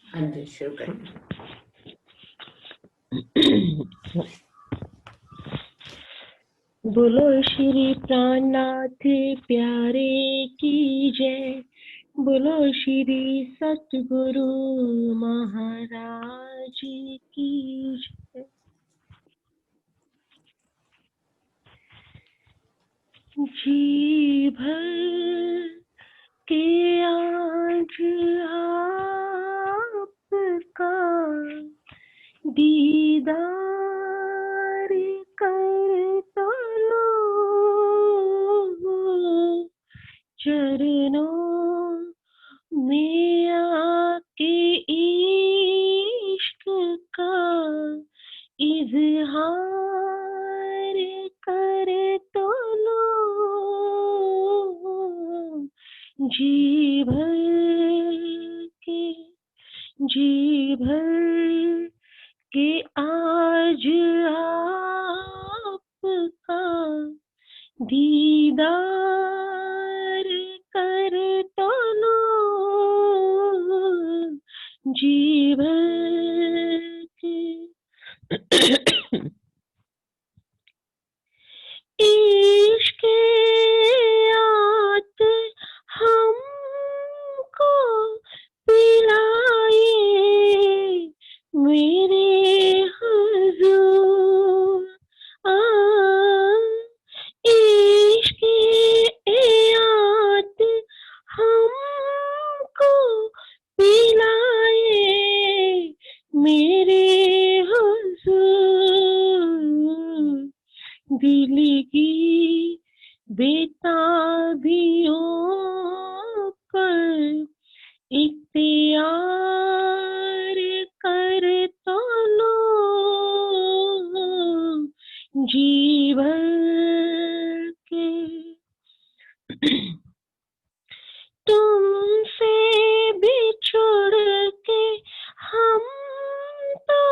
हाँ जी, शुरू करें। बोलो श्री प्राणनाथ प्यारे की जय। बोलो श्री सतगुरु महाराज की जय। जी भर के आज आपका दीदार कर तो लो, चरणों में आके इश्क का इजहार कर तो लो। जी भर के जी भर के आज आपका दीदार कर तो लो। जी भर के इश्क आत हमको पिलाए मेरे हुजूर। आ इश्क आत हमको पिलाए मेरे हुजूर। दिल की बेताबियों पर इख्तियार कर तो लो। जी भर के तुमसे बिछुड़ के हम तो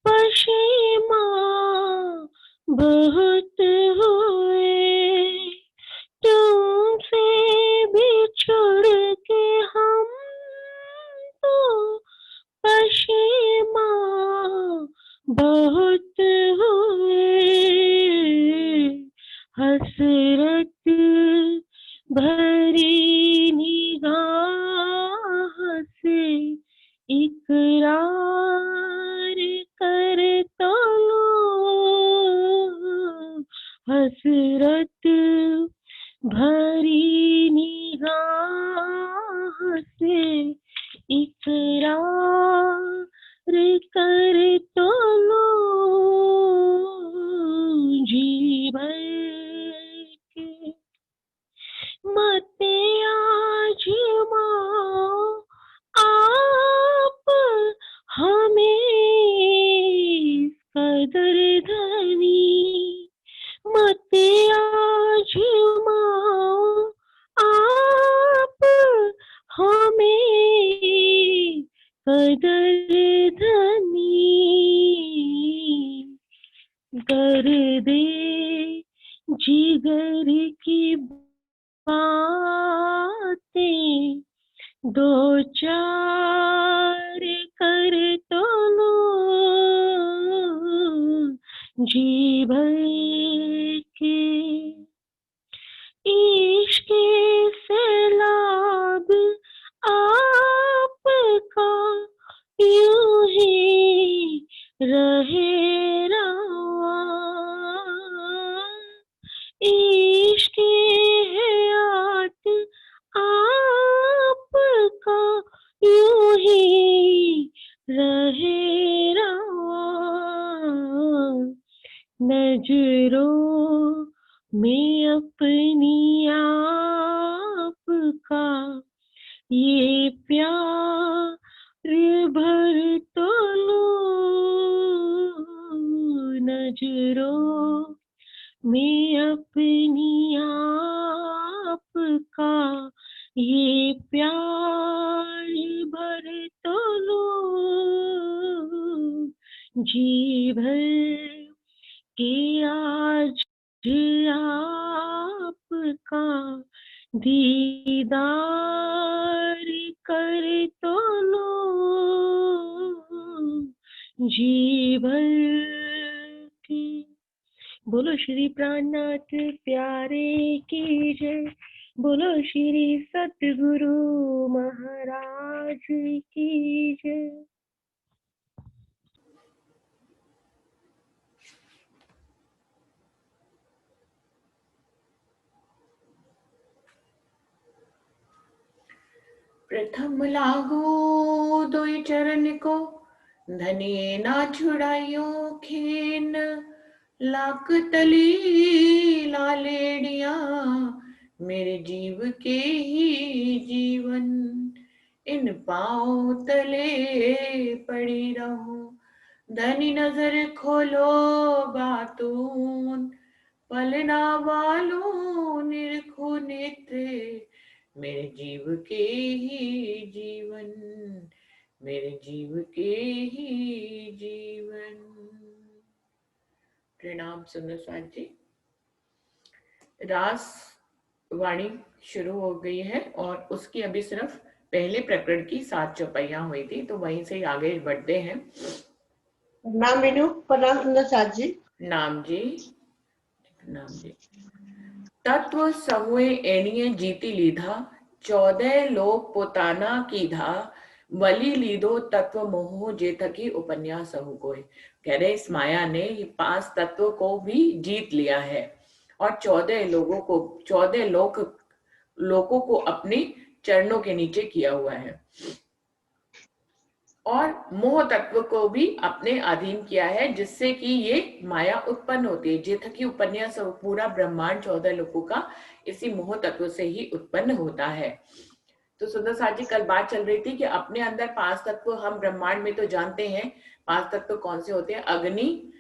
पशेमां बहुत हुए। तुमसे बिछुड़ के हम तो पशेमां बहुत हुए। हसरत भरी निगाह से इकरार कर तो लो। हसरत भरी निगाह से इकरार कर तो लो। जी भर के मत आजमाओ आप हमें कदर धनी। मत आजमाओ आप हमें कदर धनी। दर्दे जिगर की बातें दो चार कर तो लो। जी भर के इश्क सैलाब आपका यूं ही रहे रवा। इश्क हयात आपका यूं ही रहे रवा। नजरों में अपनी आपका ये प्यार भर तो लो। नजरों में अपनी आपका ये प्यार भर तो लो। जी भर के आज आपका दीदार कर तो लो। जी भर की। बोलो श्री प्राणनाथ प्यारे की जय। बोलो श्री सतगुरु महाराज की जय। प्रथम लागो दोई चरण को, धनिए ना छुड़ाइयो खेन। लाख तली लालेड़िया, मेरे जीव के ही जीवन। इन पाँव तले पड़ी रहूं, धनी नजर खोलो बातून। पलना वालों निरखो नेत्रे, मेरे जीव के ही जीवन, मेरे जीव के ही जीवन। प्रणाम सुंदर स्वाद जी। रास वाणी शुरू हो गई है और उसकी अभी सिर्फ पहले प्रकरण की 7 चौपाइयां हुई थी, तो वहीं से आगे बढ़ते हैं। नाम मीनू, प्रणाम सुंदर साथ जी। नाम जी, नाम जी। तत्व समूह एणिये जीती लीधा, 14 लोक पोताना कीधा। वली लीधो तत्व मोह जे थकी उपन्यास सहु कोय। कह रहे इस माया ने ये 5 तत्व को भी जीत लिया है और 14 लोगों को अपने चरणों के नीचे किया हुआ है और मोह तत्व को भी अपने अधीन किया है, जिससे कि ये माया उत्पन्न होती है। जे थकी उपन्यास पूरा ब्रह्मांड 14 लोगों का इसी मोह तत्व से ही उत्पन्न होता है। तो सुंदर साथ जी, कल बात चल रही थी कि अपने अंदर 5 तत्व हम ब्रह्मांड में तो जानते हैं। 5 तत्व कौन से होते हैं? अग्नि,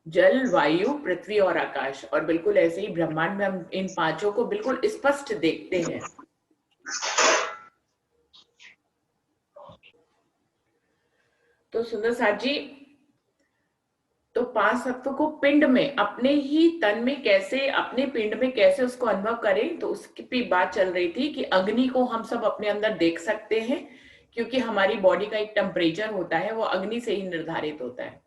जल, वायु, पृथ्वी और आकाश। और बिल्कुल ऐसे ही ब्रह्मांड में हम इन 5 को बिल्कुल स्पष्ट देखते हैं। तो सुंदर साथ जी, तो 5 तत्व को पिंड में, अपने ही तन में कैसे, अपने पिंड में कैसे उसको अनुभव करें, तो उसकी भी बात चल रही थी कि अग्नि को हम सब अपने अंदर देख सकते हैं, क्योंकि हमारी बॉडी का एक टेम्परेचर होता है, वो अग्नि से ही निर्धारित होता है।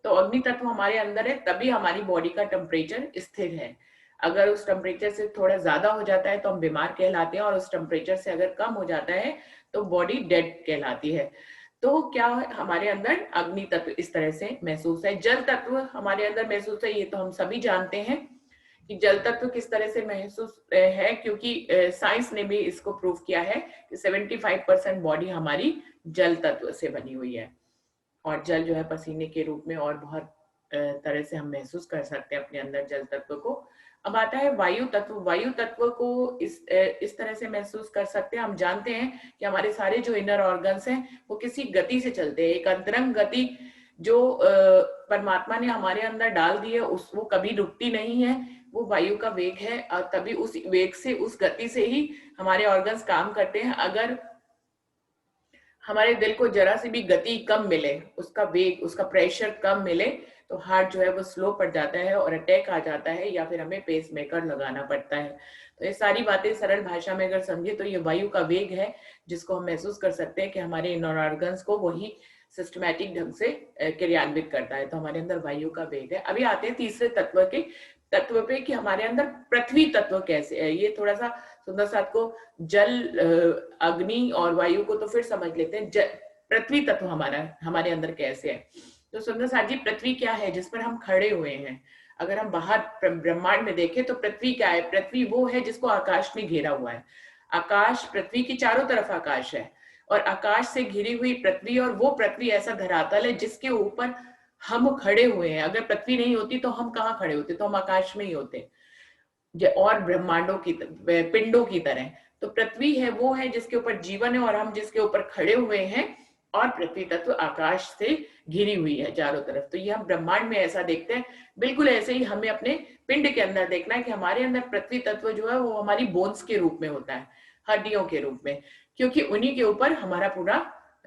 तो अग्नि तत्व हमारे अंदर है, तभी हमारी बॉडी का टेम्परेचर स्थिर है। अगर उस टेम्परेचर से थोड़ा ज्यादा हो जाता है तो हम बीमार कहलाते हैं, और उस टेम्परेचर से अगर कम हो जाता है तो बॉडी डेड कहलाती है। तो क्या हमारे अंदर अग्नि तत्व इस तरह से महसूस है। जल तत्व हमारे अंदर महसूस है, ये तो हम सभी जानते हैं कि जल तत्व किस तरह से महसूस है, क्योंकि साइंस ने भी इसको प्रूव किया है कि 75% बॉडी हमारी जल तत्व से बनी हुई है। और जल जो है पसीने के रूप में और बहुत तरह से हम महसूस कर सकते हैं अपने अंदर जल तत्व को। अब आता है वायु तत्व। वायु तत्व को इस तरह से महसूस कर सकते हैं। हम जानते हैं कि हमारे सारे जो इनर ऑर्गन्स हैं वो किसी गति से चलते हैं। एक अंतरंग गति जो परमात्मा ने हमारे अंदर डाल दी है, वो कभी रुकती नहीं है, वो वायु का वेग है। और तभी उस वेग से, उस गति से ही हमारे ऑर्गन्स काम करते हैं। अगर हमारे दिल को जरा सी भी गति कम मिले, उसका वेग, उसका प्रेशर कम मिले, तो हार्ट जो है वो स्लो पड़ जाता है और अटैक आ जाता है, या फिर हमें पेस मेकर लगाना पड़ता है। तो ये सारी बातें सरल भाषा में अगर समझे तो ये वायु का वेग है, जिसको हम महसूस कर सकते हैं कि हमारे इनर ऑर्गन्स को वही सिस्टमैटिक ढंग से क्रियान्वित करता है। तो हमारे अंदर वायु का वेग है। अभी आते हैं तीसरे तत्व पे कि हमारे अंदर पृथ्वी तत्व कैसे है। ये थोड़ा सा सुंदर साथ को जल, अग्नि और वायु को तो फिर समझ लेते हैं। पृथ्वी तत्व हमारे अंदर कैसे है। तो सुंदर साथ जी, पृथ्वी क्या है जिस पर हम खड़े हुए हैं। अगर हम बाहर ब्रह्मांड में देखें तो पृथ्वी क्या है? पृथ्वी वो है जिसको आकाश ने घेरा हुआ है। आकाश, पृथ्वी की चारों तरफ आकाश है, और आकाश से घिरी हुई पृथ्वी, और वो पृथ्वी ऐसा धरातल है जिसके ऊपर हम खड़े हुए हैं। अगर पृथ्वी नहीं होती तो हम कहाँ खड़े होते? तो हम आकाश में ही होते, और ब्रह्मांडों की, पिंडों की तरह। तो पृथ्वी है वो है जिसके ऊपर जीवन है, और हम जिसके ऊपर खड़े हुए हैं। और पृथ्वी तत्व आकाश से घिरी हुई है चारों तरफ। तो ये हम ब्रह्मांड में ऐसा देखते हैं। बिल्कुल ऐसे ही हमें अपने पिंड के अंदर देखना है कि हमारे अंदर पृथ्वी तत्व जो है वो हमारी बोन्स के रूप में होता है, हड्डियों के रूप में, क्योंकि उन्हीं के ऊपर हमारा पूरा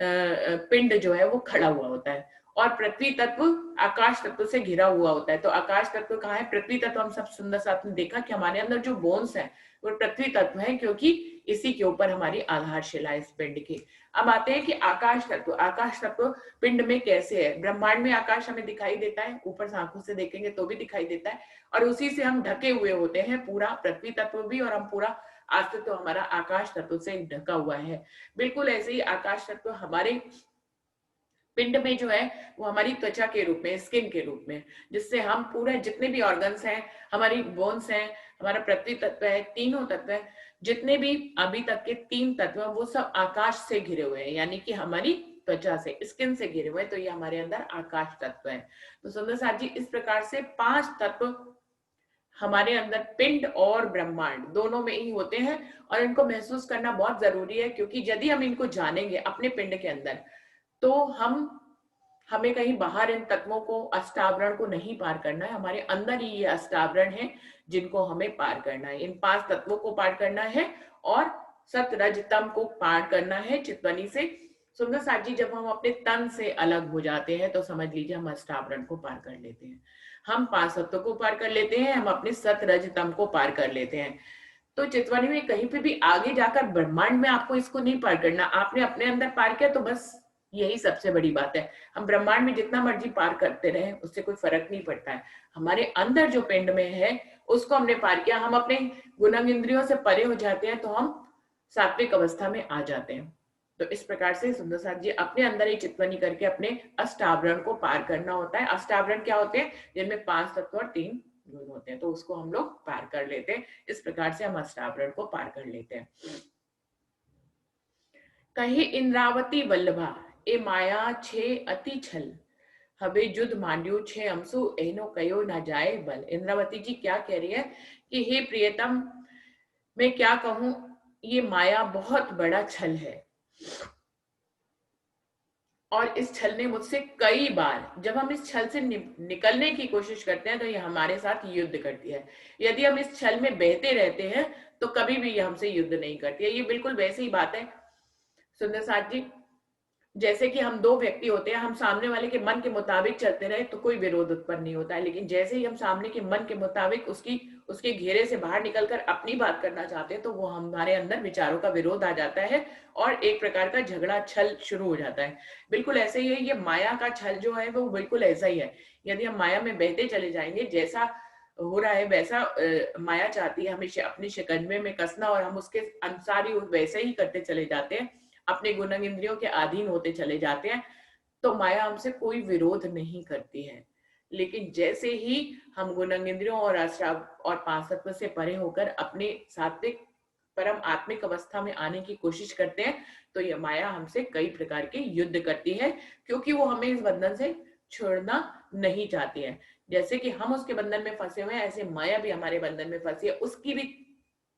पिंड जो है वो खड़ा हुआ होता है। और पृथ्वी तत्व आकाश तत्व से घिरा हुआ होता है। तो आकाश तत्व कहाँ है? पृथ्वी तत्व हम सब सुंदर से आपने देखा कि हमारे अंदर जो बोन्स है वो पृथ्वी तत्व है, क्योंकि इसी के ऊपर हमारी आधारशिला है इस पिंड की। अब आते हैं कि आकाश तत्व। आकाश तत्व पिंड में कैसे है? ब्रह्मांड में आकाश हमें दिखाई देता है, ऊपर से आंखों से देखेंगे तो भी दिखाई देता है, और उसी से हम ढके हुए होते हैं, पूरा पृथ्वी तत्व भी, और हम पूरा अस्तित्व हमारा आकाश तत्व से ढका हुआ है। बिल्कुल ऐसे ही आकाश तत्व हमारे पिंड में जो है वो हमारी त्वचा के रूप में, स्किन के रूप में, जिससे हम पूरे जितने भी ऑर्गन्स हैं, हमारी बोन्स हैं, हमारा पृथ्वी तत्व है, तीनों तत्व है, जितने भी अभी तक के 3 तत्व हैं वो सब आकाश से घिरे हुए हैं, यानी कि हमारी त्वचा से, स्किन से घिरे हुए हैं। तो ये हमारे अंदर आकाश तत्व है। तो सुंदर साथ जी, इस प्रकार से 5 तत्व हमारे अंदर पिंड और ब्रह्मांड दोनों में ही होते हैं, और इनको महसूस करना बहुत जरूरी है, क्योंकि यदि हम इनको जानेंगे अपने पिंड के अंदर, तो हमें कहीं बाहर इन तत्वों को, अष्टावरण को नहीं पार करना है। हमारे अंदर ही ये अष्टावरण है जिनको हमें पार करना है। इन 5 तत्वों को पार करना है और सत रज तम को पार करना है चितवनी से। सुंदर साथ जी, जब हम अपने तन से अलग हो जाते हैं तो समझ लीजिए हम अष्टावरण को पार कर लेते हैं, हम 5 तत्वों को पार कर लेते हैं, हम अपने सत रज तम को पार कर लेते हैं। तो चितवनी में कहीं पे भी आगे जाकर ब्रह्मांड में आपको इसको नहीं पार करना, आपने अपने अंदर पार किया तो बस यही सबसे बड़ी बात है। हम ब्रह्मांड में जितना मर्जी पार करते रहे उससे कोई फर्क नहीं पड़ता है। हमारे अंदर जो पिंड में है उसको हमने पार किया, हम अपने गुणंग इंद्रियों से परे हो जाते हैं, तो हम सात्विक अवस्था में आ जाते हैं। तो इस प्रकार से सुंदर साथ जी अपने अंदर ही चितवनी करके अपने अष्टावरण को पार करना होता है। अष्टावरण क्या होते हैं? जिनमें 5 तत्व और 3 गुण होते हैं, तो उसको हम लोग पार कर लेते हैं। इस प्रकार से हम अष्टावरण को पार कर लेते हैं। कही इंद्रावती वल्लभा ए माया छे अति छल, हवे जुद मांड्यू छे अमसु एनो कयो ना जाए बल। इंद्रावती जी क्या कह रही है कि हे प्रियतम, मैं क्या कहूं, ये माया बहुत बड़ा छल है, और इस छल ने मुझसे कई बार, जब हम इस छल से निकलने की कोशिश करते हैं तो ये हमारे साथ युद्ध करती है। यदि हम इस छल में बहते रहते हैं तो कभी भी ये हमसे युद्ध नहीं करती है। ये बिल्कुल वैसी ही बात है सुंदर साथ जी, जैसे कि हम 2 व्यक्ति होते हैं, हम सामने वाले के मन के मुताबिक चलते रहे तो कोई विरोध उत्पन्न नहीं होता है, लेकिन जैसे ही हम सामने के मन के मुताबिक उसके घेरे से बाहर निकलकर अपनी बात करना चाहते हैं तो वो हमारे अंदर विचारों का विरोध आ जाता है और एक प्रकार का झगड़ा, छल शुरू हो जाता है। बिल्कुल ऐसे ही है, ये माया का छल जो है वो बिल्कुल ऐसा ही है। यदि हम माया में बहते चले जाएंगे, जैसा हो रहा है वैसा माया चाहती है हमें अपने शिकंजे में कसना, और हम उसके अनुसार ही वैसे ही करते चले जाते हैं, अपने गुणंग इंद्रियों के अधीन होते चले जाते हैं, तो माया हमसे कोई विरोध नहीं करती है। लेकिन जैसे ही हम गुणंग इंद्रियों और अष्टाव और 5 तत्व से परे होकर अपने सात्विक परम आत्मिक अवस्था में आने की कोशिश करते हैं, तो यह माया हमसे कई प्रकार के युद्ध करती है, क्योंकि वो हमें इस बंधन से छोड़ना नहीं चाहती है। जैसे कि हम उसके बंधन में फंसे हुए हैं, ऐसे माया भी हमारे बंधन में फंसी है। उसकी भी,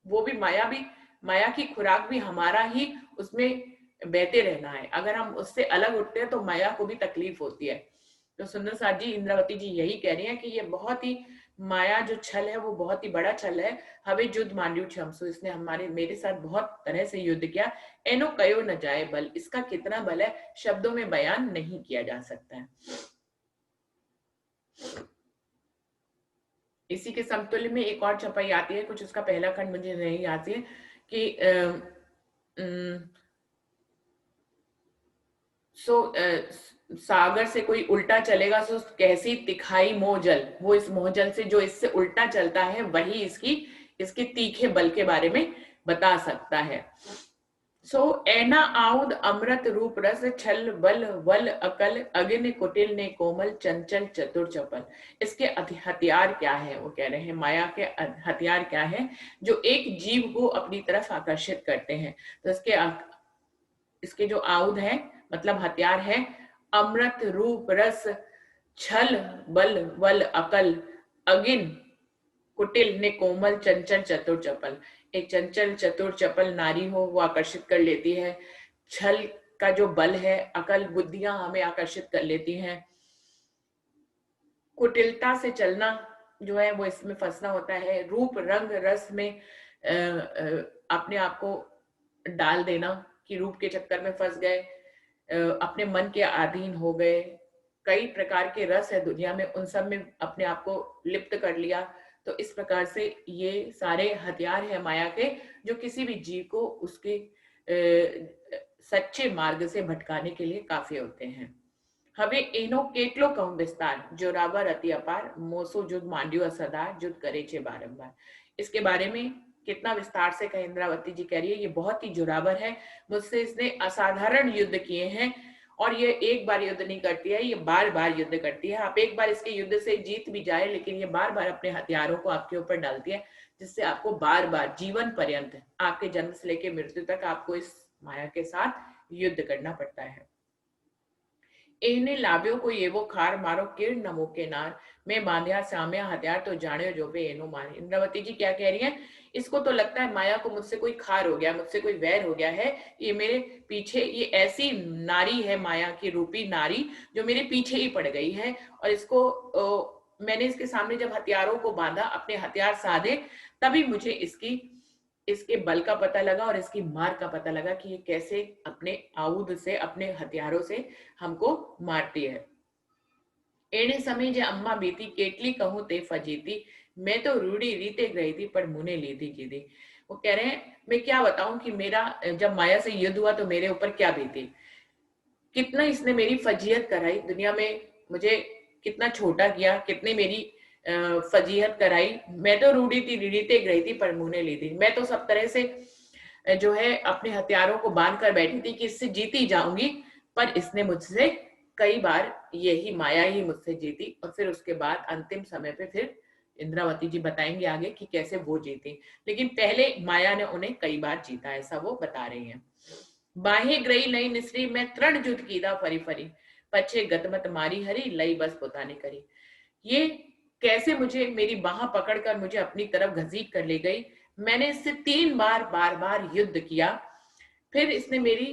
वो भी माया की खुराक भी हमारा ही उसमें बहते रहना है। अगर हम उससे अलग उठते हैं तो माया को भी तकलीफ होती है। तो सुंदर साथ जी, इंद्रावती जी यही कह रही हैं कि ये बहुत ही, माया जो छल है वो बहुत ही बड़ा छल है। हवे युद्ध मांड्यू छमसु, इसने मेरे साथ बहुत तरह से युद्ध किया। एनो कयो न जाए बल, इसका कितना बल है शब्दों में बयान नहीं किया जा सकता है। इसी के समतुल्य में एक और चौपाई आती है, कुछ उसका पहला खंड मुझे नहीं आती है, कि सागर से कोई उल्टा चलेगा सो कैसी तिखाई मोहजल, वो इस मोहजल से जो इससे उल्टा चलता है वही इसके तीखे बल के बारे में बता सकता है। ऐना आउद अमृत रूप रस छल बल वल अकल अग्नि कुटिल ने कोमल चंचल चतुर चपल। इसके हथियार क्या है? वो कह रहे हैं माया के हथियार क्या है जो एक जीव को अपनी तरफ आकर्षित करते हैं। तो इसके जो आउद है, मतलब हथियार है, अमृत रूप रस छल बल वल अकल अगिन कुटिल ने कोमल चंचल चतुर चपल। एक चंचल चतुर चपल नारी हो वो आकर्षित कर लेती है, छल का जो बल है, अकल बुद्धियां हमें आकर्षित कर लेती हैं, कुटिलता से चलना जो है वो इसमें फंसना होता है, रूप रंग रस में अपने आप को डाल देना कि रूप के चक्कर में फंस गए, अपने मन के अधीन हो गए, कई प्रकार के रस है दुनिया में, उन सब में अपने आप को लिप्त कर लिया। तो इस प्रकार से ये सारे हथियार है माया के, जो किसी भी जीव को उसके सच्चे मार्ग से भटकाने के लिए काफी होते हैं। હવે એનો કેટલો કહું વિસ્તાર, જોરાવર અતિ અપાર, મોસો जुद માંડ્યો સદાર, जुद करे छे बारंबार। इसके बारे में कितना विस्तार से कहे इंद्रावती जी कह रही है, ये बहुत ही जोरावर है, मुझसे इसने असाधारण युद्ध किए हैं, और ये एक बार युद्ध नहीं करती है, ये बार बार युद्ध करती है। आप एक बार इसके युद्ध से जीत भी जाए, लेकिन ये बार बार अपने हथियारों को आपके ऊपर डालती है, जिससे आपको बार बार जीवन पर्यंत, आपके जन्म से लेकर मृत्यु तक आपको इस माया के साथ युद्ध करना पड़ता है। एने लाव्यो कोई एवो खार मारो किरण नमो के नार, मैं बांध्या साम्या हथियार तो जाने जो बे एनो मार। इंद्रावती जी क्या कह रही हैं, इसको तो लगता है माया को मुझसे कोई खार हो गया, मुझसे कोई वैर हो गया है, ये मेरे पीछे, ये ऐसी नारी है माया की रूपी नारी जो मेरे पीछे ही पड़ गई है, और इसको मैंने इसके सामने जब हथियारों को बांधा, अपने हथियार साधे, तभी मुझे इसके बल का पता लगा और इसकी मार का पता लगा कि ये कैसे अपने आयुध से, अपने हथियारों से हमको मारती है। एने समय जे अम्मा बीती केटली कहूं ते फजीती, मैं तो रूढ़ी रीते गई थी पर मुने लीधी कीधी। वो कह रहे हैं, मैं क्या बताऊं कि मेरा जब माया से युद्ध हुआ तो मेरे ऊपर क्या बीती, कितना इसने मेरी फजीहत कराई दुनिया में, मुझे कितना छोटा किया, कितनी मेरी फजीहत कराई। मैं तो रूढ़ी थी, रीढ़ीते गई थी पर मुंह ने ली थी। मैं तो सब तरह से जो है अपने हथियारों को बांध कर बैठी थी कि इससे जीती जाऊंगी, पर इसने मुझसे कई बार, यही माया ही मुझसे जीती। और फिर उसके बाद अंतिम समय पे फिर इंद्रावती जी बताएंगे आगे कि कैसे वो जीती, लेकिन पहले माया ने उन्हें कई बार जीता, ऐसा वो बता रही हैं। बाहे ग्रही लई निसरी, मैं त्रण युद्ध कीदा फरी फरी, पछे गतमत मारी हरी, लई बस पोताने करी। ये कैसे मुझे मेरी बाह पकड़कर मुझे अपनी तरफ घसीट कर ले गई। मैंने इससे 3 बार बार बार युद्ध किया, फिर इसने मेरी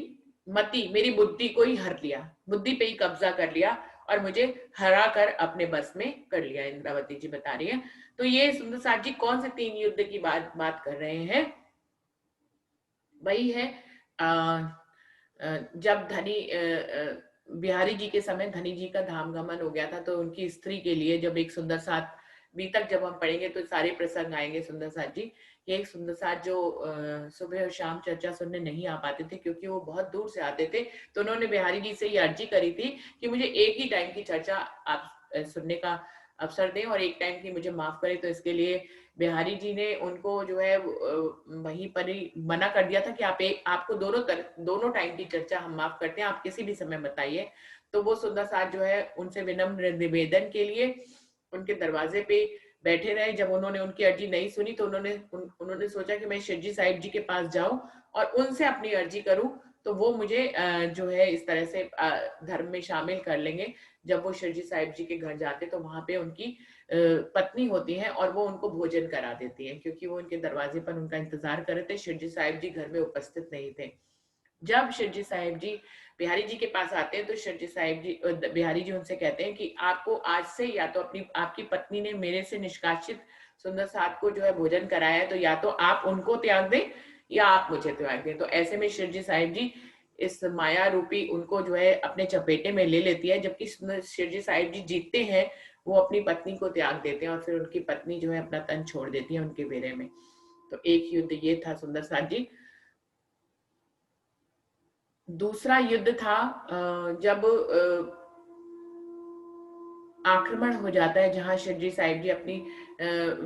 मति, मेरी बुद्धि को ही हर लिया, बुद्धि पे ही कब्जा कर लिया और मुझे हरा कर अपने बस में कर लिया। इंद्रावती जी बता रही है। तो ये सुंदर साथ जी कौन से 3 युद्ध की बात कर रहे हैं, वही है जब धनी बिहारी जी के समय धनी जी का धाम गमन हो गया था, तो उनकी स्त्री के लिए जब एक सुंदर साथ, बी तक जब हम पढ़ेंगे तो सारे प्रसंग आएंगे सुंदर साथ जी। ये एक सुंदर साथ जो सुबह और शाम चर्चा सुनने नहीं आ पाते थे क्योंकि वो बहुत दूर से आते थे, तो उन्होंने बिहारी जी से ये अर्जी करी थी कि मुझे एक ही टाइम की चर्चा आप सुनने का अवसर दें और एक टाइम की मुझे माफ करें। तो इसके लिए बिहारी जी ने उनको जो है वहीं पर ही मना कर दिया था कि आपको दोनों टाइम की चर्चा हम माफ करते हैं, आप किसी भी समय बताइए। तो वो सुंदर साथ जो है उनसे विनम्र निवेदन के लिए उनके दरवाजे पे बैठे रहे। जब उन्होंने उनकी अर्जी नहीं सुनी तो उन्होंने सोचा कि मैं शिरजी साहिब जी के पास जाऊं और उनसे अपनी अर्जी करूं, तो वो मुझे जो है इस तरह से धर्म में शामिल कर लेंगे। जब वो शिरजी साहिब जी के घर जाते तो वहां पे उनकी पत्नी होती है और वो उनको भोजन करा देती है, क्योंकि वो उनके दरवाजे पर उनका इंतजार कर रहे थे। शिरजी साहिब जी घर में उपस्थित नहीं थे। जब शिरजी साहिब जी बिहारी जी के पास आते हैं तो शिरजी साहिब जी, बिहारी जी उनसे कहते हैं कि आपको आज से या तो आपकी पत्नी ने मेरे से निष्कासित सुंदर साथ को जो है भोजन कराया है, तो या तो आप उनको त्याग दें या आप मुझे त्याग दें। तो ऐसे में शिरजी साहिब जी इस माया रूपी उनको जो है अपने चपेटे में ले लेती है, जबकि शिरजी साहिब जी जीतते हैं, वो अपनी पत्नी को त्याग देते हैं और फिर उनकी पत्नी जो है अपना तन छोड़ देती है उनके बेरे में। तो एक युद्ध ये था सुंदर साथ जी। दूसरा युद्ध था जब आक्रमण हो जाता है, जहां शिरजी साहिब जी अपनी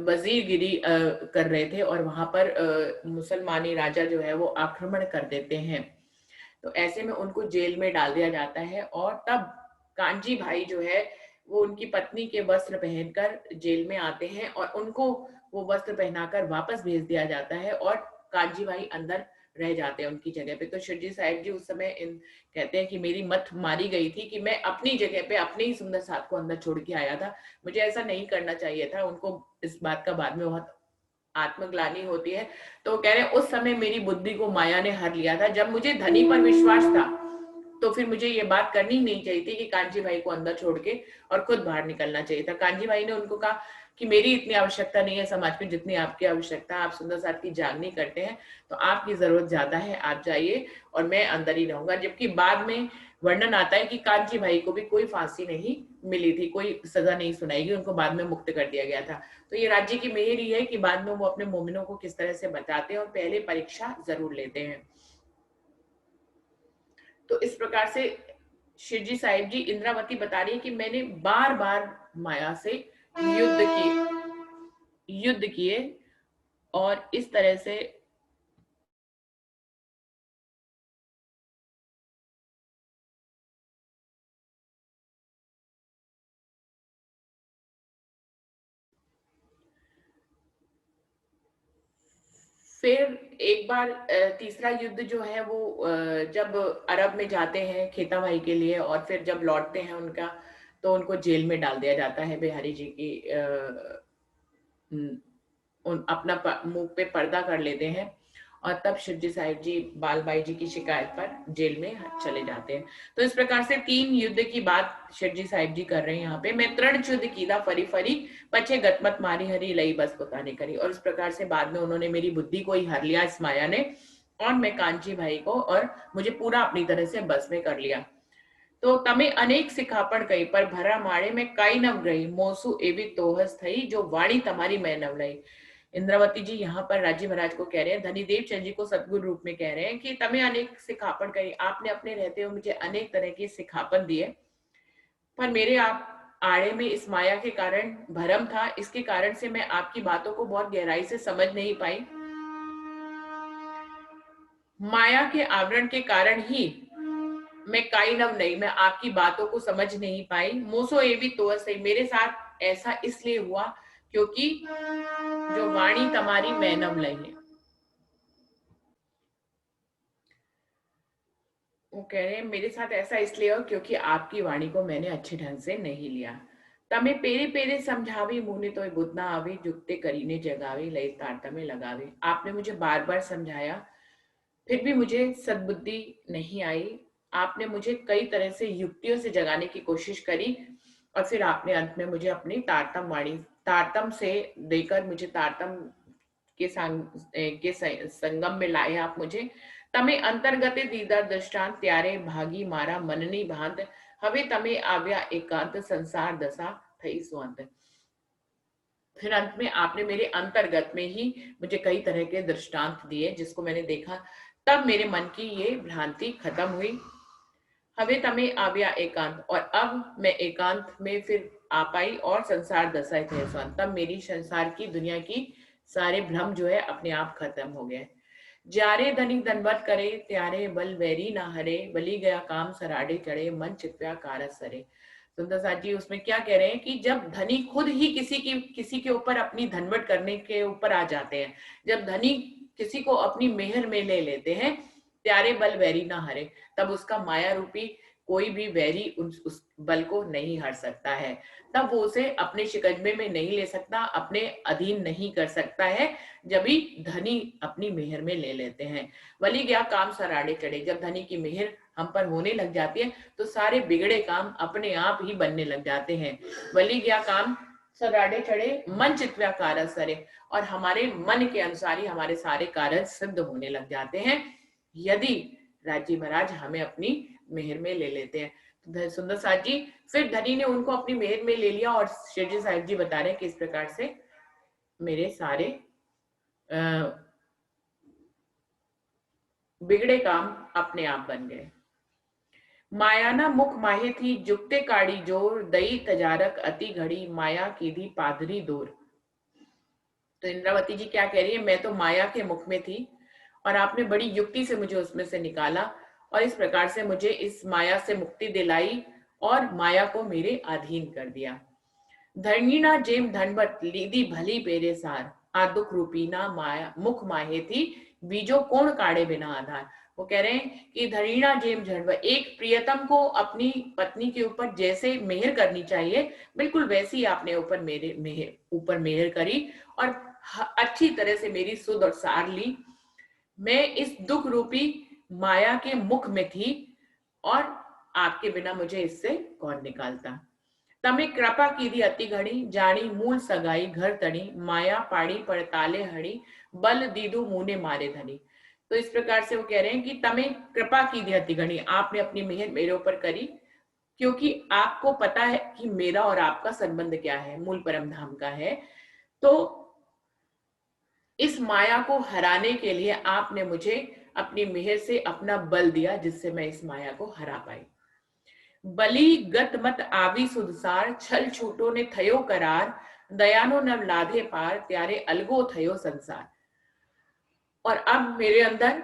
वजीरगिरी कर रहे थे और वहां पर मुसलमानी राजा जो है वो आक्रमण कर देते हैं। तो ऐसे में उनको जेल में डाल दिया जाता है और तब कांजी भाई जो है वो उनकी पत्नी के वस्त्र पहनकर जेल में आते हैं और उनको वो वस्त्र पहनाकर वापस भेज दिया जाता है और कांजी भाई अंदर रह जाते हैं उनकी जगह पे। तो शिरजी साहिब जी उस समय कहते हैं कि मेरी मत मारी गई थी कि मैं अपनी जगह पे अपने ही सुंदर साथ को अंदर छोड़ के आया था, मुझे ऐसा नहीं करना चाहिए था। उनको इस बात का बाद में बहुत आत्मग्लानि होती है। तो कह रहे हैं उस समय मेरी बुद्धि को माया ने हर लिया था। जब मुझे धनी पर विश्वास था तो फिर मुझे ये बात करनी ही नहीं चाहिए थी कि कांजी भाई को अंदर छोड़ के और खुद बाहर निकलना चाहिए था। कांजी भाई ने उनको कहा कि मेरी इतनी आवश्यकता नहीं है समाज में जितनी आपकी आवश्यकता है, आप सुंदर साथ की जागनी करते हैं तो आपकी जरूरत ज्यादा है, आप जाइए और मैं अंदर ही रहूंगा। जबकि बाद में वर्णन आता है कि कांची भाई को भी कोई फांसी नहीं मिली थी, कोई सजा नहीं सुनाई गई, उनको बाद में मुक्त कर दिया गया था। तो ये राज्य की मेहर ही है कि बाद में वो अपने मोमिनों को किस तरह से बताते हैं और पहले परीक्षा जरूर लेते हैं। तो इस प्रकार से शिवजी साहिब जी, इंद्रावती बता रही है कि मैंने बार बार माया से युद्ध किए और इस तरह से फिर एक बार तीसरा युद्ध जो है वो जब अरब में जाते हैं खेता भाई के लिए और फिर जब लौटते हैं उनका, तो उनको जेल में डाल दिया जाता है। बिहारी जी की उन अपना मुंह पे पर्दा कर लेते हैं और तब शिवजी साहिब जी बालबाई जी की शिकायत पर जेल में चले जाते हैं। तो इस प्रकार से 3 युद्ध की बात शिवजी साहिब जी कर रहे हैं यहाँ पे। मैं तृण युद्ध कीदा फरी फरी, पछे गतमत मारी हरी लई बस पोताने करी। और इस प्रकार से बाद में उन्होंने मेरी बुद्धि को ही हर लिया इस माया ने, और मैं कांची भाई को और मुझे पूरा अपनी तरह से बस में कर लिया। तो तमे अनेक सिखापण कही पर भरा माड़े में काई नव गई, मोसू एवी तोहस थई जो वाणी तमारी मैं नव लई। इंद्रावती जी यहाँ पर राजी महाराज को कह रहे हैं, धनीदेव चंद जी को सतगुरु रूप में कह रहे हैं कि तमे अनेक सिखापन कही, आपने अपने रहते हुए मुझे अनेक तरह के सिखापन दिए, पर मेरे आप आड़े में इस माया के कारण भरम था। इसके कारण से मैं आपकी बातों को बहुत गहराई से समझ नहीं पाई। माया के आवरण के कारण ही मैं काइनव नहीं, मैं आपकी बातों को समझ नहीं पाई। मोसो एवी तो सही, मेरे साथ ऐसा इसलिए हुआ क्योंकि जो वाणी तमारी मैनव लई है। वो कह रहे हैं मेरे साथ ऐसा इसलिए हो क्योंकि आपकी वाणी को मैंने अच्छे ढंग से नहीं लिया। तमे पेरे पेरे समझावी मुने तो बुध ना आवे, जुगते करीने जगावे लय तारता में लगावे। आपने मुझे बार बार समझाया, फिर भी मुझे सद्बुद्धि नहीं आई। आपने मुझे कई तरह से युक्तियों से जगाने की कोशिश करी और फिर आपने अंत में मुझे अपनी तारतम वाणी, तारतम से देकर मुझे तारतम के संगम में लाए आप मुझे। तमे अंतर्गते दीदा दृष्टांत त्यारे भागी मारा मननी भांत, हवे तमे आव्या एकांत संसार दशा थई स्वांत। फिर अंत में आपने मेरे अंतर्गत में ही मुझे कई तरह के दृष्टांत दिए जिसको मैंने देखा, तब मेरे मन की ये भ्रांति खत्म हुई। हवे तमे आव्या एकांत, और अब मैं एकांत में फिर आ पाई और संसार दशा थे स्वांत, तब मेरी संसार की दुनिया की सारे भ्रम जो है अपने आप खत्म हो गए। जारे धनिक दंडवत करे त्यारे बल वैरी ना हरे, बली गया काम सराडे चढ़े मन चित्व्या कारस सरे। सुंदर साथ जी उसमें क्या कह रहे हैं कि जब धनी खुद ही किसी के ऊपर अपनी धनवट करने के ऊपर आ जाते हैं, जब धनी किसी को अपनी मेहर में ले लेते हैं, त्यारे बल वैरी ना हरे, तब उसका माया रूपी कोई भी वैरी उस बल को नहीं हर सकता है। तब वो उसे अपने शिकंजे में नहीं ले सकता, अपने अधीन नहीं कर सकता है, जब भी धनी अपनी मेहर में ले लेते हैं। वली गया काम सराड़े चढ़े, जब धनी की मेहर हम पर होने लग जाती है तो सारे बिगड़े काम अपने आप ही बनने लग जाते हैं। वली गया काम सराड़े चढ़े मन चित्व्या कारज सरे, और हमारे मन के अनुसार ही हमारे सारे कार्य सिद्ध होने लग जाते हैं यदि राजी महाराज हमें अपनी मेहर में ले लेते हैं। सुंदर साथ जी फिर धनी ने उनको अपनी मेहर में ले लिया और शिवजी साहिब जी बता रहे हैं कि इस प्रकार से मेरे सारे बिगड़े काम अपने आप बन गए। मायाना मुख माहे थी जुगते काड़ी जोर, दई तजारक अति घड़ी माया की दी पादरी दूर। तो इंद्रावती जी क्या कह रही है, मैं तो माया के मुख में थी और आपने बड़ी युक्ति से मुझे उसमें से निकाला और इस प्रकार से मुझे इस माया से मुक्ति दिलाई और माया को मेरे अधीन कर दिया। धरणीना जेम धनवत लीदी भली पेरे सार, आ दुख रूपी ना माया मुख माहे थी बीजो कोण काढ़े बिना आधार। वो कह रहे हैं कि धरणीना जेम धनवत, एक प्रियतम को अपनी पत्नी के ऊपर जैसे मेहर करनी चाहिए बिल्कुल वैसी आपने ऊपर मेहर करी और अच्छी तरह से मेरी सुध और सार ली। मैं इस दुख रूपी माया के मुख में थी और आपके बिना मुझे इससे कौन निकालता। तमे कृपा की दी अति घड़ी, जानी मूल सगाई घर तड़ी, माया पाड़ी पड़ताले हड़ी, बल दीदू मुने मारे धनी। तो इस प्रकार से वो कह रहे हैं कि तमें कृपा की दी गणी, आपने अपनी मेहर मेरे ऊपर करी, क्योंकि आपको पता है कि मेरा और आपका संबंध क्या है, मूल परम धाम का है। तो इस माया को हराने के लिए आपने मुझे अपनी मेहर से अपना बल दिया, जिससे मैं इस माया को हरा पाई। बली गत मत आवी सुदसार, छल छूटो ने थयो करार, दयानो नव लाधे पार, त्यारे अलगो थयो संसार। और अब मेरे अंदर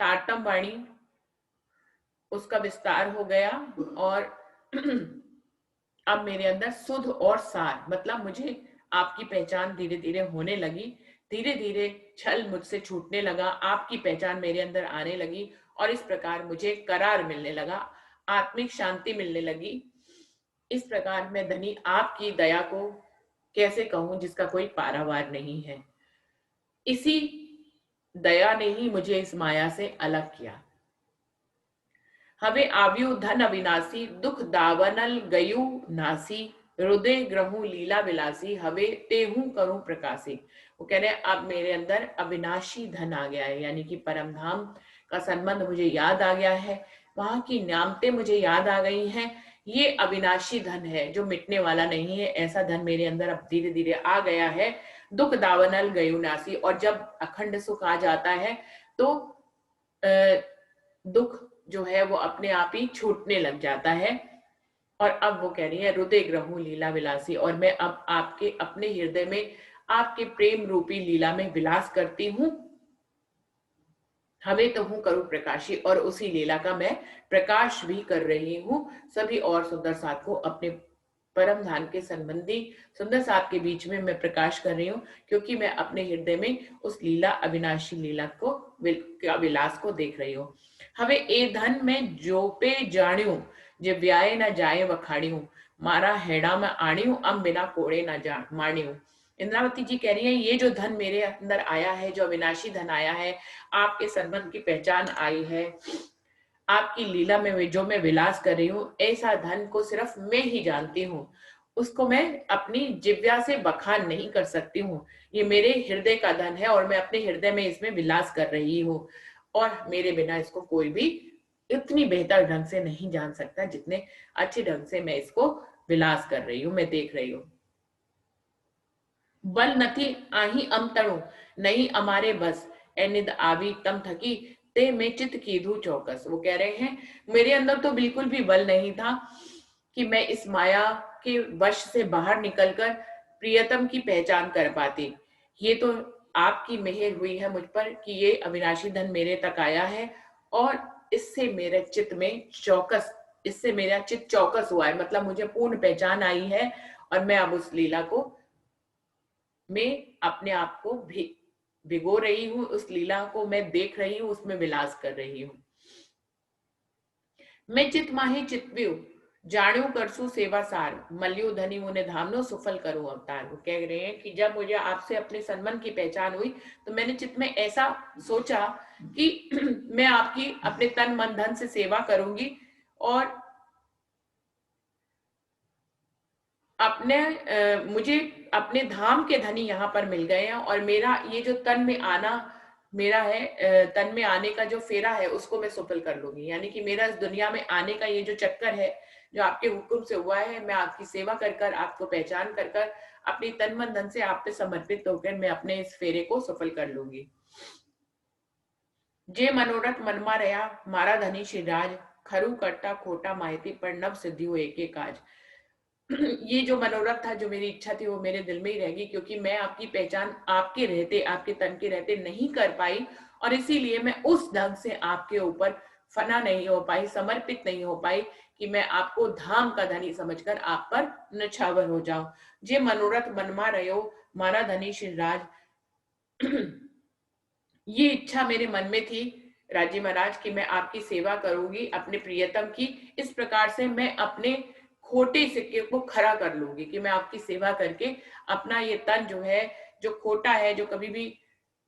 तारतम वाणी उसका विस्तार हो गया, और अब मेरे अंदर सुध और सार, मतलब मुझे आपकी पहचान धीरे धीरे होने लगी, धीरे धीरे छल मुझसे छूटने लगा, आपकी पहचान मेरे अंदर आने लगी, और इस प्रकार मुझे करार मिलने लगा, आत्मिक शांति मिलने लगी। इस प्रकार मैं धनी आपकी दया को कैसे कहूं, जिसका कोई पारावार नहीं है। इसी दया ने ही मुझे इस माया से अलग किया। हवे आव्यू धन अविनाशी, दुख दावनल गयु नासी, हृदय ग्रहु लीला विलासी, हवे तेहू करूं प्रकाशी। वो कह रहे हैं अब मेरे अंदर अविनाशी धन आ गया है, यानी कि परम धाम का संबंध मुझे याद आ गया है, वहां की न्यामतें मुझे याद आ गई हैं। ये अविनाशी धन है जो मिटने वाला नहीं है, ऐसा धन मेरे अंदर अब धीरे धीरे आ गया है। दुख दावनल गयु नासी, और जब अखंड सुख आ जाता है तो दुख जो है वो अपने आप ही छूटने लग जाता है। और अब वो कह रही है हृदय ग्रहू लीला विलासी, और मैं अब आपके अपने हृदय में आपके प्रेम रूपी लीला में विलास करती हूँ। हमें तो हूं करूं प्रकाशी, और उसी लीला का मैं प्रकाश भी कर रही हूँ सभी और सुंदर साथ को अपने परम धाम के संबंधी सुंदर साथ के बीच में मैं प्रकाश कर रही हूँ, क्योंकि मैं अपने हृदय में उस लीला अविनाशी लीला को विलास को देख रही हूँ। हवे ए धन में जो पे जाण्यू, जे व्याय न जाए वखाड़ियों, मारा हेड़ा में आणियों, अब बिना कोड़े न जा माणियों। इंद्रावती जी कह रही है ये जो धन मेरे अंदर आया है, जो अविनाशी धन आया है, आपके संबंध की पहचान आई है, आपकी लीला में जो मैं विलास कर रही हूँ, ऐसा धन को सिर्फ मैं ही जानती हूँ, उसको मैं अपनी जिव्या से बखान नहीं कर सकती हूँ। ये मेरे हृदय का धन है और मैं अपने हृदय में इसमें विलास कर रही हूँ, और मेरे बिना इसको कोई भी इतनी बेहतर ढंग से नहीं जान सकता जितने अच्छे ढंग से मैं इसको विलास कर रही हूँ, मैं देख रही हूँ। बल नथी आही अमतणु, नहीं हमारे बस, ए निद आवी तम थकी, ते में चित कीधु चौकस। वो कह रहे हैं मेरे अंदर तो बिल्कुल भी बल नहीं था कि मैं इस माया के वश से बाहर निकलकर प्रियतम की पहचान कर पाती। ये तो आपकी मेहर हुई है मुझ पर कि ये अविनाशी धन मेरे तक आया है, और इससे मेरे चित्त में चौकस, इससे मेरा चित्त चौकस हुआ है, मतलब मुझे पूर्ण पहचान आई है, और मैं अब उस लीला को मैं अपने आप को भी भिगो रही हूँ, उस लीला को मैं देख रही हूँ, उसमें विलास कर रही हूँ। मैं चित माही चितव्यू, जाण्यू करसु सेवा सार, मल्यू धनी मुने धामनो, सुफल करूं अवतार। वो कह रहे हैं कि जब मुझे आपसे अपने संबंध की पहचान हुई तो मैंने चित्त में ऐसा सोचा कि मैं आपकी अपने तन मन धन से सेवा करूंगी, और अपने मुझे अपने धाम के धनी यहाँ पर मिल गए हैं, और मेरा ये जो तन में आना मेरा है, तन में आने का जो फेरा है उसको मैं सफल कर लूंगी। यानी कि मेरा इस दुनिया में आने का ये जो चक्कर है जो आपके हुक्म से हुआ है, मैं आपकी सेवा कर कर, आपको पहचान कर कर, अपनी तन मन धन से आप पे समर्पित होकर मैं अपने इस फेरे को सफल कर लूंगी। जे मनोरथ मनमा रहा मारा धनी श्रीराज, खरू करता खोटा माहिती पर नव सिद्धि हो एक काज। ये जो मनोरथ था, जो मेरी इच्छा थी, वो मेरे दिल में ही रहेगी, क्योंकि मैं आपकी पहचान आपके रहते, आपके तन के रहते नहीं कर पाई, और इसीलिए मैं उस ढंग से आपके ऊपर फना नहीं हो पाई, समर्पित नहीं हो पाई कि मैं आपको धाम का धनी समझकर आप पर नछावर हो जाऊं। जे मनोरथ मनमा रहो मारा धनी श्रीराज, ये इच्छा मेरे मन में थी राजी महाराज कि मैं आपकी सेवा करूंगी अपने प्रियतम की। इस प्रकार से मैं अपने खोटे सिक्के को खरा कर लूंगी कि मैं आपकी सेवा करके अपना ये तन जो है, जो खोटा है, जो कभी भी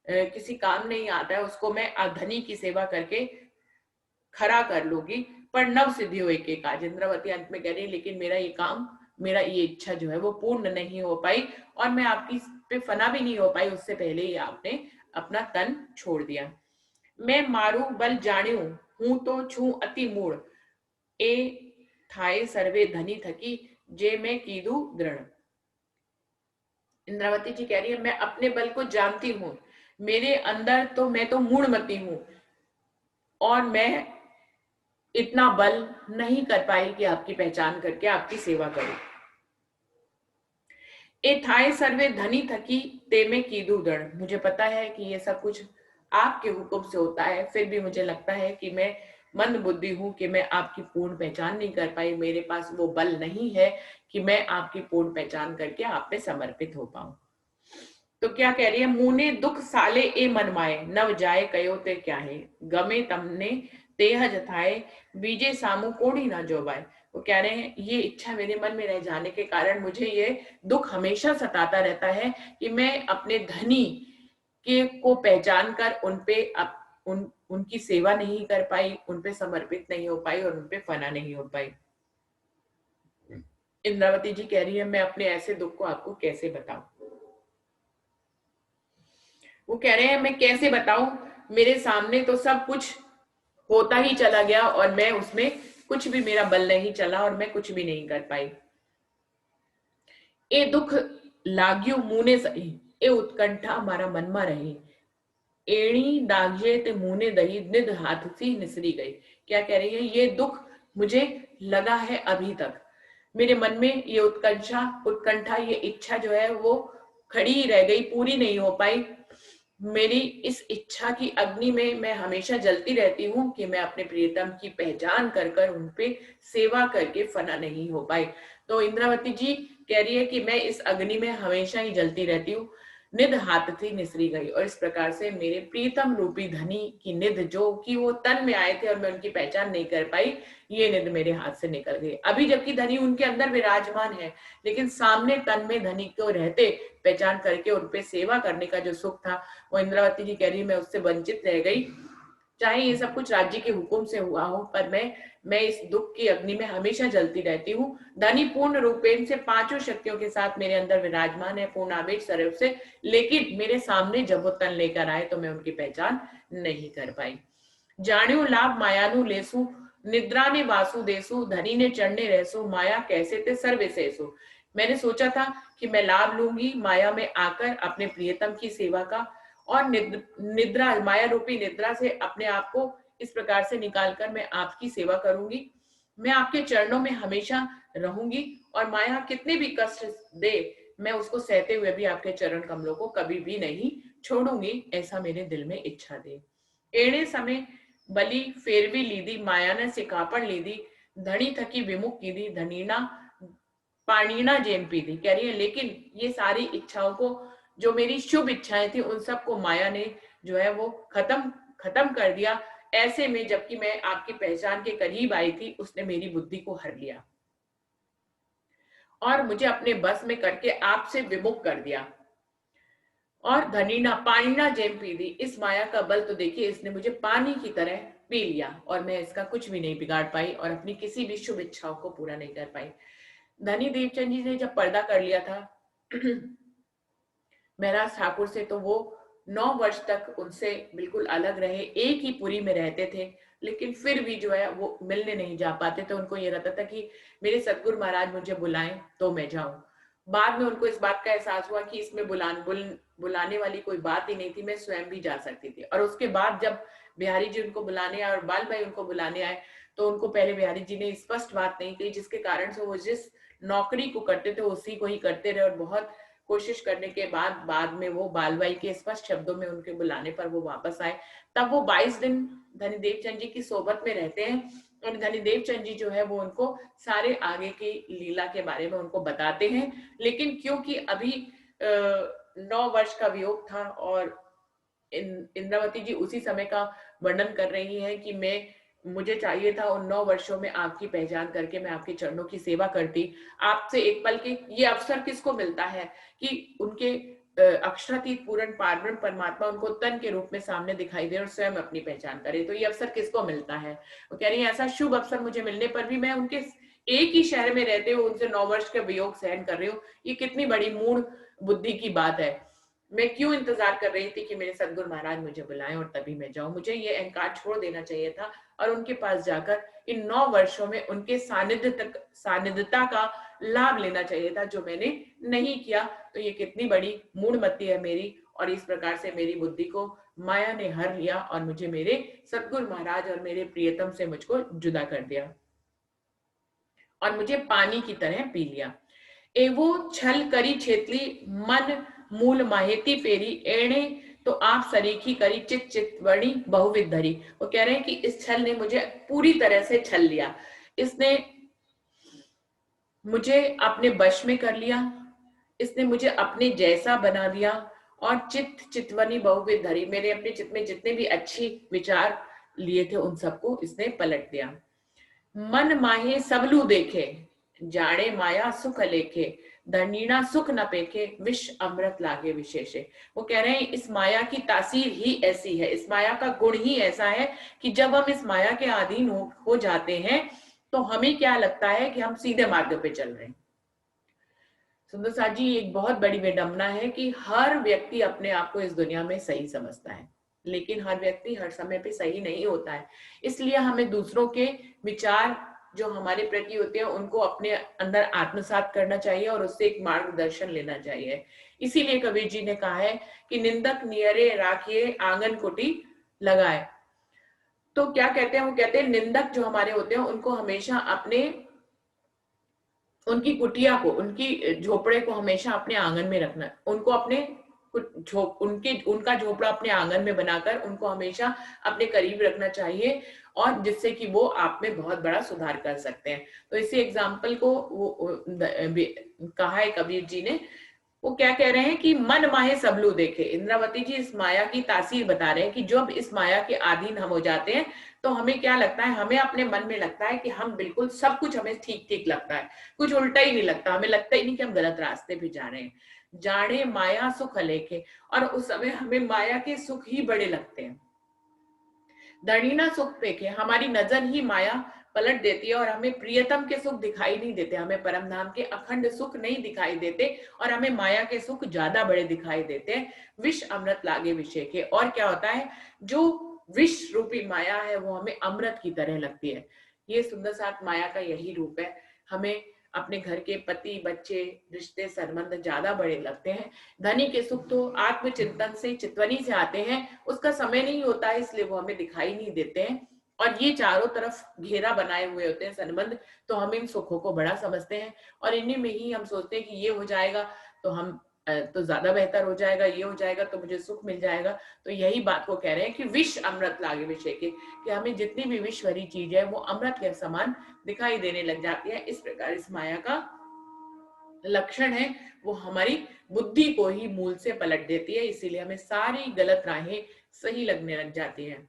किसी काम नहीं आता है, उसको मैं धनी की सेवा करके खरा कर लूंगी। पर नव सिद्धि हो एक काज। इंद्रावती अंत में कह रही लेकिन मेरा ये काम, मेरा ये इच्छा जो है वो पूर्ण नहीं हो पाई, और मैं आपकी पे फना भी नहीं हो पाई, उससे पहले ही आपने अपना तन छोड़ दिया। मैं मारू बल जाण्यू हूं तो छू अति मूढ़, ए थाए सर्वे धनी थकी जे मैं कीदू दृढ़। इंद्रावती जी कह रही है मैं अपने बल को जानती हूँ, मेरे अंदर तो मैं तो मूढ़मती हूँ और मैं इतना बल नहीं कर पाई कि आपकी पहचान करके आपकी सेवा करूं। ए थाए सर्वे धनी थकी ते में कीदू दृढ़, मुझे पता है कि ये सब कुछ आपके हुक्म से होता है, फिर भी मुझे लगता है कि मैं मंद बुद्धि हूं कि मैं आपकी पूर्ण पहचान नहीं कर पाई, मेरे पास वो बल नहीं है कि मैं आपकी पूर्ण पहचान करके आप पे समर्पित हो पाऊं। तो क्या कह रही है, मुने दुख साले ए मन माए नव जाए कयो ते क्या है, गमे तमने तेह जथाए बीजे सामू कोड़ी ना जोबाए। वो कह रहे हैं ये इच्छा मेरे मन में रह जाने के कारण मुझे ये दुख हमेशा सताता रहता है कि मैं अपने धनी के को पहचान कर उनकी सेवा नहीं कर पाई, उन पे समर्पित नहीं हो पाई और उन पे फना नहीं हो पाई। इंद्रावती जी कह रही है मैं अपने ऐसे दुख को आपको कैसे बताऊं। वो कह रहे हैं मैं कैसे बताऊं, मेरे सामने तो सब कुछ होता ही चला गया और मैं उसमें कुछ भी, मेरा बल नहीं चला और मैं कुछ भी नहीं कर पाई। ए दुख लाग्यू मुने सही, ए उत्कंठा हमारा मन में रही, एणी दागजे ते मुने दही निध हाथ सी निसरी गई। क्या कह रही है, ये दुख मुझे लगा है अभी तक, मेरे मन में ये उत्कंठा ये इच्छा जो है वो खड़ी ही रह गई, पूरी नहीं हो पाई। मेरी इस इच्छा की अग्नि में मैं हमेशा जलती रहती हूँ कि मैं अपने प्रियतम की पहचान कर कर उन पे सेवा करके फना नहीं हो पाई। तो इंद्रावती जी कह रही है कि मैं इस अग्नि में हमेशा ही जलती रहती हूँ। निध हाथ थी निसरी गई, और इस प्रकार से मेरे प्रीतम रूपी धनी की निध जो कि वो तन में आए थे और मैं उनकी पहचान नहीं कर पाई, ये निध मेरे हाथ से निकल गई। अभी जबकि धनी उनके अंदर विराजमान है, लेकिन सामने तन में धनी को रहते पहचान करके उन पे सेवा करने का जो सुख था वो इंद्रावती जी कह रही मैं उससे वंचित रह गई। चाहे ये सब कुछ राज्य के हुक्म से हुआ हो, पर मैं इस दुख की अग्नि में हमेशा जलती रहती हूँ। धनी पूर्ण रूपेण से पांचों शक्तियों के साथ मेरे अंदर विराजमान है, पूर्ण आवेश स्वरूप से, लेकिन मेरे सामने जब वो तन लेकर आए तो मैं उनकी पहचान नहीं कर पाई। जाण्यू लाभ मायानु लेसु, निद्रा ने वासु देसु, धनी ने चढ़ने रहसु, माया कैसे ते सर्वे सेसु। मैंने सोचा था कि मैं लाभ लूंगी माया में आकर अपने प्रियतम की सेवा का, और निद्रा माया रूपी निद्रा से अपने आप को इस प्रकार से निकालकर मैं आपकी सेवा करूंगी, मैं आपके चरणों में हमेशा रहूंगी, और माया कितने भी कष्ट दे मैं उसको सहते हुए भी आपके चरण कमलों को कभी भी नहीं छोड़ूंगी, ऐसा मेरे दिल में इच्छा दे। एड़े समय बलि फेरवी लीदी माया ने सिकापन लीदी, धनी थकी विमुख की दी, धनीना पाणीना जेम पी दी। कह रही है लेकिन ये सारी इच्छाओं को, जो मेरी शुभ इच्छाएं थी उन सबको माया ने जो है वो खत्म कर दिया। ऐसे में जबकि मैं आपकी पहचान के करीब आई थी, उसने मेरी बुद्धि को हर लिया और मुझे अपने बस में करके आपसे विमुख कर दिया। और धनीना पानीना जेम पी दी, इस माया का बल तो देखिए, इसने मुझे पानी की तरह पी लिया और मैं इसका कुछ भी नहीं बिगाड़ पाई और अपनी किसी भी शुभ इच्छाओं को पूरा नहीं कर पाई। धनी देवचंद जी ने जब पर्दा कर लिया था महाराज ठाकुर से, तो वो 9 वर्ष तक उनसे बिल्कुल अलग रहे, एक ही पुरी में रहते थे, लेकिन फिर भी जो है वो मिलने नहीं जा पाते थे। उनको ये रहता था कि मेरे सतगुरु महाराज मुझे बुलाएं तो मैं जाऊं। बाद में उनको इस बात का एहसास हुआ कि इसमें बुलाने वाली कोई बात ही नहीं थी, मैं स्वयं भी जा सकती थी। और उसके बाद जब बिहारी जी उनको बुलाने आए और बाल भाई उनको बुलाने आए, तो उनको पहले बिहारी जी ने स्पष्ट बात नहीं कही, जिसके कारण से वो जिस नौकरी को करते थे उसी को ही करते रहे, और बहुत कोशिश करने के बाद में वो बालबाई के स्पष्ट शब्दों में उनके बुलाने पर वो वापस आए। तब वो 22 दिन धनी देवचंद जी की सोबत में रहते हैं और धनी देवचंद जी जो है वो उनको सारे आगे की लीला के बारे में उनको बताते हैं। लेकिन क्योंकि अभी 9 वर्ष का वियोग था और इंद्रावती जी उसी समय का वर्णन कर रही है कि मुझे चाहिए था उन 9 वर्षों में आपकी पहचान करके मैं आपके चरणों की सेवा करती, आपसे एक पल के ये अवसर किसको मिलता है कि उनके अक्षरातीत पूर्ण पारब्रह्म परमात्मा उनको तन के रूप में सामने दिखाई दे और स्वयं अपनी पहचान करे, तो ये अवसर किसको मिलता है। वो कह रही है ऐसा शुभ अवसर मुझे मिलने पर भी मैं उनके एक ही शहर में रहते हुए उनसे 9 वर्ष का वियोग सहन कर रही हूँ, ये कितनी बड़ी मूढ़ बुद्धि की बात है। मैं क्यों इंतजार कर रही थी कि मेरे सदगुरु महाराज मुझे बुलाएं और तभी मैं जाऊं। मुझे ये अहंकार छोड़ देना चाहिए था और उनके पास जाकर इन 9 वर्षों में उनके सानिध्यता का लाभ लेना चाहिए था, जो मैंने नहीं किया। तो ये कितनी बड़ी मूढ़मति है मेरी, और इस प्रकार से मेरी बुद्धि को माया ने हर लिया और मुझे मेरे सदगुरु महाराज और मेरे प्रियतम से मुझको जुदा कर दिया और मुझे पानी की तरह पी लिया। एवो छल करी छेतली मन मूल माहेती फेरी एणे तो आप सरीखी करी चित चितवणी बहुविध धरी। वो कह रहे हैं कि इस छल ने मुझे पूरी तरह से छल लिया, इसने मुझे अपने वश में कर लिया, इसने मुझे अपने जैसा बना दिया और चित चितवनी बहुविध धरी, मेरे अपने चित्त में जितने भी अच्छी विचार लिए थे उन सबको इसने पलट दिया। मन माहे सबलू देखे जाने माया सुख लेखे धनीना सुख न पेखे विष अमृत लागे विशेषे। वो कह रहे हैं इस माया की तासीर ही ऐसी है, इस माया का गुण ही ऐसा है कि जब हम इस माया के अधीन हो जाते हैं तो हमें क्या लगता है कि हम सीधे मार्ग पे चल रहे हैं। सुंदर साथ जी, एक बहुत बड़ी विडंबना है कि हर व्यक्ति अपने आप को इस दुनिया में सही समझता है, लेकिन हर व्यक्ति हर समय पे सही नहीं होता है। इसलिए हमें दूसरों के विचार जो हमारे प्रति होते हैं उनको अपने अंदर आत्मसात करना चाहिए और उससे एक मार्गदर्शन लेना चाहिए। इसीलिए कबीर जी ने कहा है कि निंदक नियरे राखिए आंगन कुटी लगाए। तो क्या कहते हैं, वो कहते हैं निंदक जो हमारे होते हैं उनको हमेशा अपने उनकी कुटिया को, उनकी झोपड़े को हमेशा अपने आंगन में रखना, उनको अपने उनका झोपड़ा अपने आंगन में बनाकर उनको हमेशा अपने करीब रखना चाहिए, और जिससे कि वो आप में बहुत बड़ा सुधार कर सकते हैं। तो इसी एग्जाम्पल को कहा है कबीर जी ने। वो क्या कह रहे हैं कि मन माहे सबलू देखे। इंद्रावती जी इस माया की तासीर बता रहे हैं कि जब इस माया के अधीन हम हो जाते हैं तो हमें क्या लगता है, हमें अपने मन में लगता है कि हम बिल्कुल सब कुछ हमें ठीक ठीक लगता है, कुछ उल्टा ही नहीं लगता, हमें लगता ही नहीं कि हम गलत रास्ते पे जा रहे हैं। जाने माया सुख लेके, और उस समय हमें माया के सुख ही बड़े लगते हैं। दड़ीना सुख पेखे, हमारी नजर ही माया पलट देती है और हमें प्रियतम के सुख दिखाई नहीं देते, हमें परम धाम के अखंड सुख नहीं दिखाई देते और हमें माया के सुख ज्यादा बड़े दिखाई देते हैं। विष अमृत लागे विषय के, और क्या होता है, जो विष रूपी माया है वो हमें अमृत की तरह लगती है। ये सुंदर साथ माया का यही रूप है। हमें अपने घर के पति बच्चे रिश्ते संबंध ज्यादा बड़े लगते हैं। धनी के सुख तो आत्मचिंतन से चितवनी से आते हैं, उसका समय नहीं होता है इसलिए वो हमें दिखाई नहीं देते हैं, और ये चारों तरफ घेरा बनाए हुए होते हैं संबंध, तो हम इन सुखों को बड़ा समझते हैं और इन्हीं में ही हम सोचते हैं कि ये हो जाएगा तो हम तो ज्यादा बेहतर हो जाएगा, ये हो जाएगा तो मुझे सुख मिल जाएगा। तो यही बात को कह रहे हैं कि विष अमृत लागे विषय के, कि हमें जितनी भी विष भरी चीज है वो अमृत के समान दिखाई देने लग जाती है। इस प्रकार इस माया का लक्षण है वो हमारी बुद्धि को ही मूल से पलट देती है, इसीलिए हमें सारी गलत राहें सही लगने लग जाती हैं।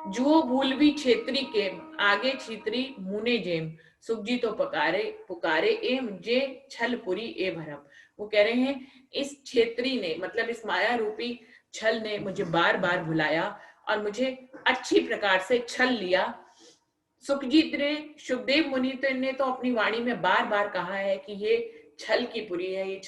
जुओ भूलवी छेत्री के आगे छीत्री मुने जेम सुखजी तो पुकारे पुकारे एम जे छलपुरी ए भरम। वो कह रहे हैं इस छेत्री ने, मतलब इस माया रूपी छल ने मुझे बार बार भुलाया और मुझे अच्छी प्रकार से छल लिया। सुखजीत ने, सुखदेव मुनि ने तो अपनी वाणी में बार बार कहा है कि ये छल की पुरी है, ये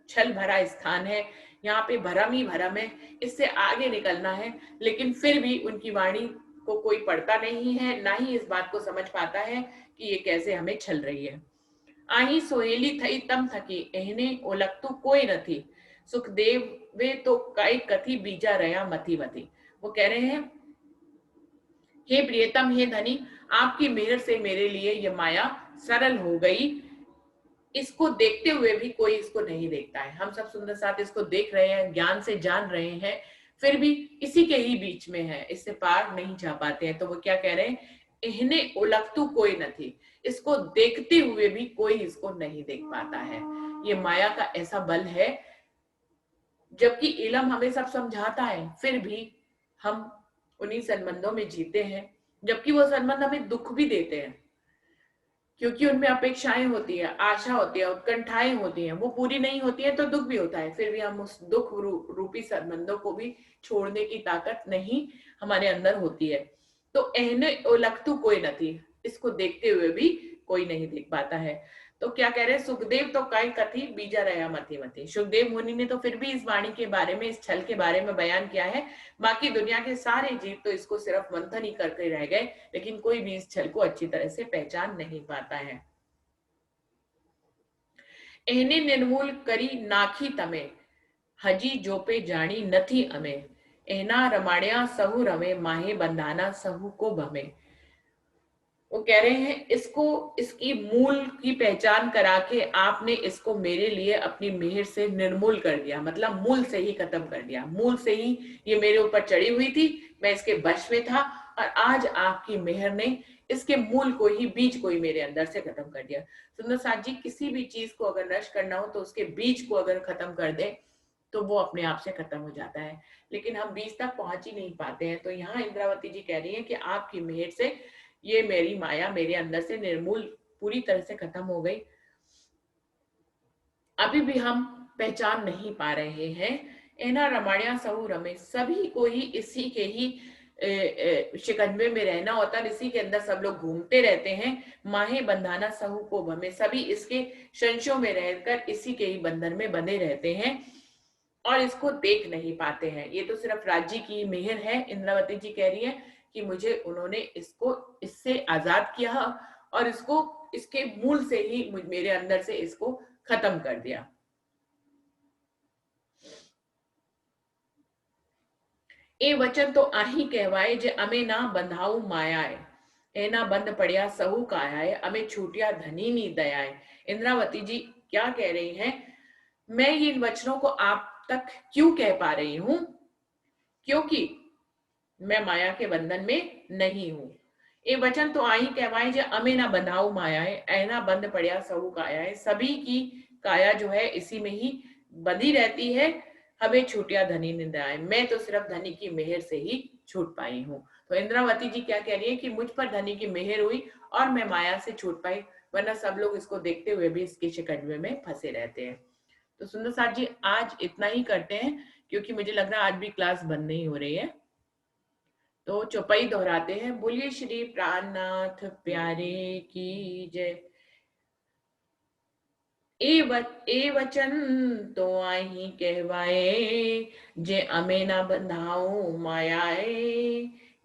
छल भरा स्थान है, यहाँ पे भरम ही भरम है, इससे आगे निकलना है। लेकिन फिर भी उनकी वाणी को कोई पढ़ता नहीं है, ना ही इस बात को समझ पाता है कि ये कैसे हमें छल रही है। आही सोहेली थई तम थकी एहने ओलकतु कोई न थी सुखदेव वे तो कई कथी बीजा रया मथी मथी। वो कह रहे हैं हे प्रियतम, हे धनी, आपकी मेहर से मेरे लिए ये माया सरल हो गई। इसको देखते हुए भी कोई इसको नहीं देखता है। हम सब सुंदर साथ इसको देख रहे हैं, ज्ञान से जान रहे हैं, फिर भी इसी के ही बीच में है, इससे पार नहीं जा पाते हैं। तो वो क्या कह रहे हैं, इन्हें उलगतू कोई न थी, इसको देखते हुए भी कोई इसको नहीं देख पाता है। ये माया का ऐसा बल है, जबकि इलम हमें सब समझाता है फिर भी हम उन्हीं संबंधों में जीते हैं, जबकि वो संबंध हमें दुख भी देते हैं, क्योंकि उनमें अपेक्षाएं होती है, आशा होती है, उत्कंठाएं होती हैं, वो पूरी नहीं होती है तो दुख भी होता है। फिर भी हम उस दुख रूपी संबंधों को भी छोड़ने की ताकत नहीं हमारे अंदर होती है। तो एहने ओलखतु कोई न थी, इसको देखते हुए भी कोई नहीं देख पाता है। तो क्या कह रहे हैं, सुखदेव तो काय कथी बीजा रहा मथी मथी। सुखदेव मुनि ने तो फिर भी इस वाणी के बारे में, इस छल के बारे में बयान किया है। बाकी दुनिया के सारे जीव तो इसको सिर्फ मंथन ही करके रह गए, लेकिन कोई भी इस छल को अच्छी तरह से पहचान नहीं पाता है। एने निर्मूल करी नाखी तमे, हजी जोपे जानी नथी अमे। एना रमाड़िया सहु रमे, माहे बंधाना सहु को भमे। वो कह रहे हैं इसको, इसकी मूल की पहचान करा के आपने इसको मेरे लिए अपनी मेहर से निर्मूल कर दिया, मतलब मूल से ही खत्म कर दिया। मूल से ही ये मेरे ऊपर चढ़ी हुई थी, मैं इसके वश में था, और आज आपकी मेहर ने इसके मूल को ही, बीज को ही मेरे अंदर से खत्म कर दिया। सुंदर साथ जी, किसी भी चीज को अगर नष्ट करना हो तो उसके बीज को अगर खत्म कर दे तो वो अपने आप से खत्म हो जाता है, लेकिन हम बीज तक पहुंच ही नहीं पाते हैं। तो यहाँ इंद्रावती जी कह रही है कि आपकी मेहर से ये मेरी माया मेरे अंदर से निर्मूल पूरी तरह से खत्म हो गई। अभी भी हम पहचान नहीं पा रहे हैं। एना रमाड़िया सहु रमे, सभी को ही इसी के ही शिकंजे में रहना होता है, इसी के अंदर सब लोग घूमते रहते हैं। माहे बंधाना सहु को भमे, सभी इसके शंशों में रहकर इसी के ही बंधन में बंधे रहते हैं और इसको देख नहीं पाते हैं। ये तो सिर्फ राज्य की मेहर है। इंद्रावती जी कह रही है कि मुझे उन्होंने इसको, इससे आजाद किया और इसको, इसके मूल से ही मेरे अंदर से इसको खत्म कर दिया। ए वचन तो आही कहवाए जे अमे ना बंधाऊ मायाए, एना बंद पड़िया सहू कायाए, अमे छूटिया धनी नी दयाए। इंद्रावती जी क्या कह रही हैं, मैं इन वचनों को आप तक क्यों कह पा रही हूं, क्योंकि मैं माया के बंधन में नहीं हूं। ये वचन तो आई कहवाए जो अमे ना बंधाऊ माया है, ऐना बंद पड़िया सबू काया है। सभी की काया जो है इसी में ही बंधी रहती है, हमें छूटिया धनी निंदाए, मैं तो सिर्फ धनी की मेहर से ही छूट पाई हूँ। तो इंद्रावती जी क्या कह रही है कि मुझ पर धनी की मेहर हुई और मैं माया से छूट पाई, वरना सब लोग इसको देखते हुए भी इसके शिकंजे में फंसे रहते हैं। तो सुंदर साथ जी आज इतना ही करते हैं, क्योंकि मुझे लग रहा है आज भी क्लास बंद नहीं हो रही है। तो चौपाई दोहराते हैं। बोलिए श्री प्राणनाथ प्यारे की जय। ए वचन तो आही कहवाए, जे अमे ना बंधाऊ मायाए,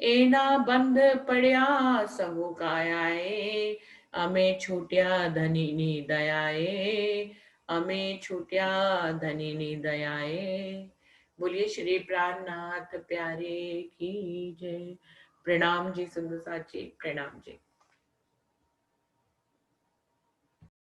ए ना बंद पड़िया सबो कायाए, अमे छूटिया धनी नी दयाए, अमे छूटिया धनी नी दयाए। बोलिए श्री प्राणनाथ प्यारे की जय। प्रणाम जी सुंदर साथ जी, प्रणाम जी।